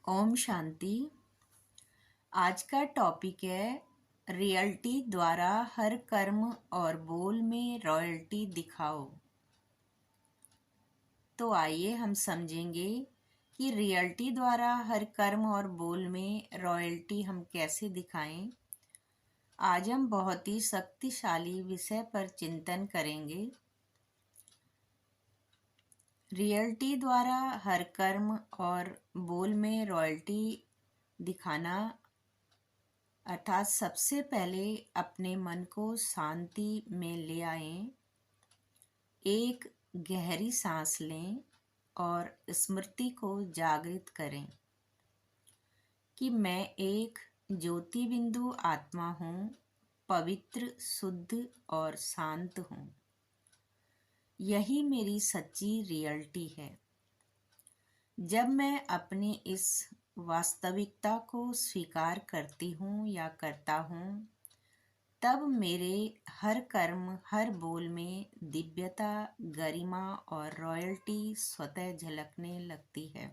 ओम शांति। आज का टॉपिक है रियल्टी द्वारा हर कर्म और बोल में रॉयल्टी दिखाओ। तो आइए हम समझेंगे कि रियल्टी द्वारा हर कर्म और बोल में रॉयल्टी हम कैसे दिखाएं। आज हम बहुत ही शक्तिशाली विषय पर चिंतन करेंगे। रियल्टी द्वारा हर कर्म और बोल में रॉयल्टी दिखाना अर्थात सबसे पहले अपने मन को शांति में ले आएं, एक गहरी सांस लें और स्मृति को जागृत करें कि मैं एक ज्योति बिंदु आत्मा हूँ, पवित्र, शुद्ध और शांत हूँ। यही मेरी सच्ची रियलिटी है। जब मैं अपनी इस वास्तविकता को स्वीकार करती हूँ या करता हूँ, तब मेरे हर कर्म, हर बोल में दिव्यता, गरिमा और रॉयल्टी स्वतः झलकने लगती है।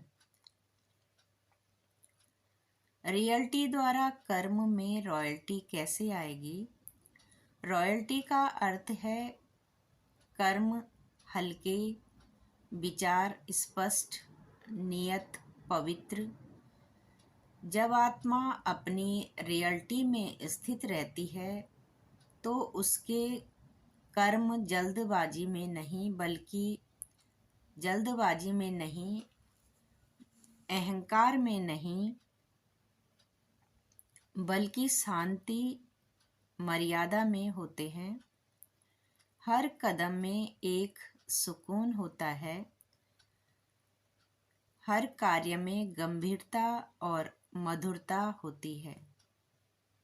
रियल्टी द्वारा कर्म में रॉयल्टी कैसे आएगी? रॉयल्टी का अर्थ है कर्म हल्के, विचार स्पष्ट, नियत पवित्र। जब आत्मा अपनी रियलिटी में स्थित रहती है तो उसके कर्म जल्दबाजी में नहीं, अहंकार में नहीं, बल्कि शांति मर्यादा में होते हैं। हर कदम में एक सुकून होता है। हर कार्य में गंभीरता और मधुरता होती है।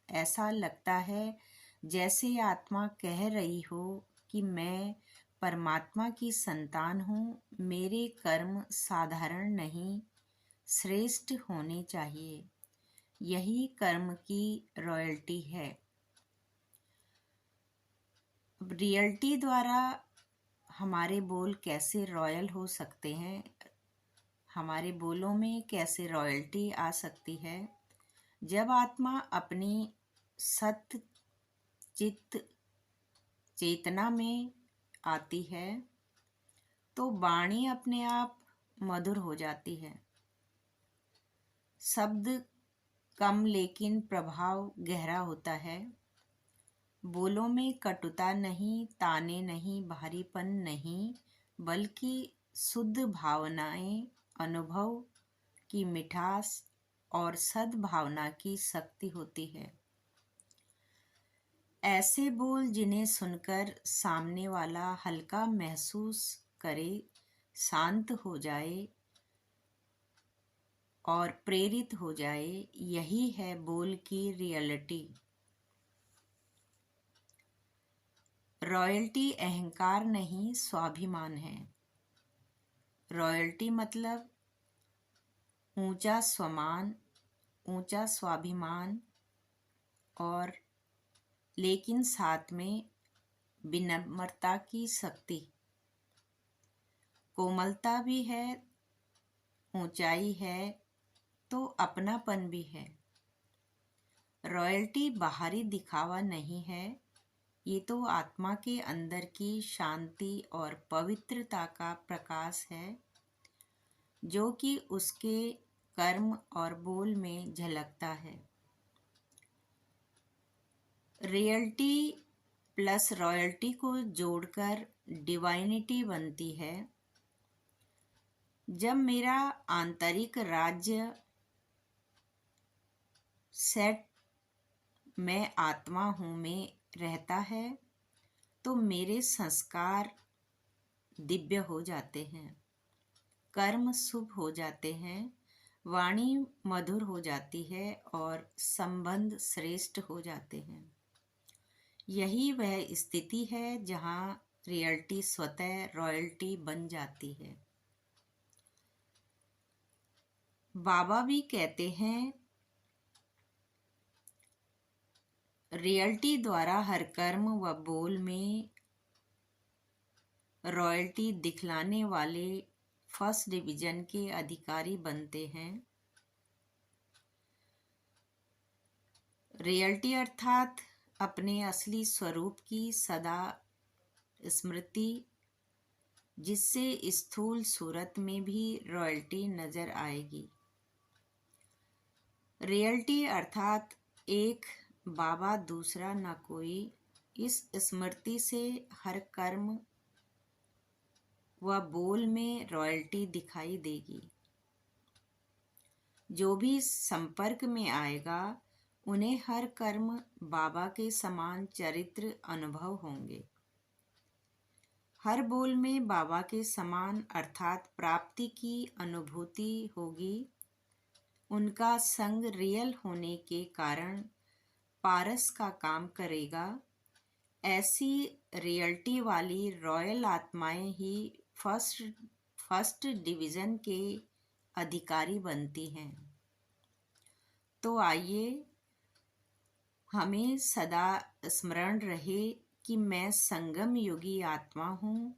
ऐसा लगता है जैसे आत्मा कह रही हो कि मैं परमात्मा की संतान हूँ, मेरे कर्म साधारण नहीं, श्रेष्ठ होने चाहिए। यही कर्म की रॉयल्टी है। रियल्टी द्वारा हमारे बोल कैसे रॉयल हो सकते हैं, हमारे बोलों में कैसे रॉयल्टी आ सकती है? जब आत्मा अपनी सत्य चित्त चेतना में आती है तो वाणी अपने आप मधुर हो जाती है। शब्द कम लेकिन प्रभाव गहरा होता है। बोलों में कटुता नहीं, ताने नहीं, भारीपन नहीं, बल्कि शुद्ध भावनाएं, अनुभव की मिठास और सद्भावना की शक्ति होती है। ऐसे बोल जिन्हें सुनकर सामने वाला हल्का महसूस करे, शांत हो जाए और प्रेरित हो जाए, यही है बोल की रियलिटी। रॉयल्टी अहंकार नहीं, स्वाभिमान है। रॉयल्टी मतलब ऊंचा स्वमान, ऊंचा स्वाभिमान और लेकिन साथ में विनम्रता की शक्ति। कोमलता भी है, ऊंचाई है तो अपनापन भी है। रॉयल्टी बाहरी दिखावा नहीं है, ये तो आत्मा के अंदर की शांति और पवित्रता का प्रकाश है जो कि उसके कर्म और बोल में झलकता है। रियल्टी प्लस रॉयल्टी को जोड़कर डिवाइनिटी बनती है। जब मेरा आंतरिक राज्य सेट मैं आत्मा हूँ में रहता है तो मेरे संस्कार दिव्य हो जाते हैं, कर्म शुभ हो जाते हैं, वाणी मधुर हो जाती है और संबंध श्रेष्ठ हो जाते हैं। यही वह स्थिति है जहाँ रियल्टी स्वतः रॉयल्टी बन जाती है। बाबा भी कहते हैं रियल्टी द्वारा हर कर्म व बोल में रॉयल्टी दिखलाने वाले फर्स्ट डिवीजन के अधिकारी बनते हैं। रियलिटी अर्थात अपने असली स्वरूप की सदा स्मृति, जिससे स्थूल सूरत में भी रॉयल्टी नजर आएगी। रियलिटी अर्थात एक बाबा दूसरा न कोई, इस स्मृति से हर कर्म व बोल में रॉयल्टी दिखाई देगी। जो भी संपर्क में आएगा उन्हें हर कर्म बाबा के समान चरित्र अनुभव होंगे। हर बोल में बाबा के समान अर्थात प्राप्ति की अनुभूति होगी। उनका संग रियल होने के कारण पारस का काम करेगा। ऐसी रियलिटी वाली रॉयल आत्माएं ही फर्स्ट डिवीज़न के अधिकारी बनती हैं। तो आइए हमें सदा स्मरण रहे कि मैं संगम योगी आत्मा हूँ,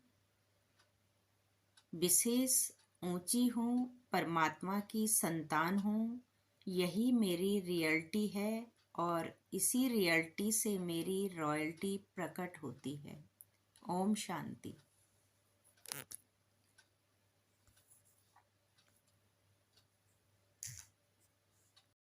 विशेष ऊंची हूँ, परमात्मा की संतान हूँ। यही मेरी रियलिटी है और इसी रियलिटी से मेरी रॉयल्टी प्रकट होती है। ओम शांति।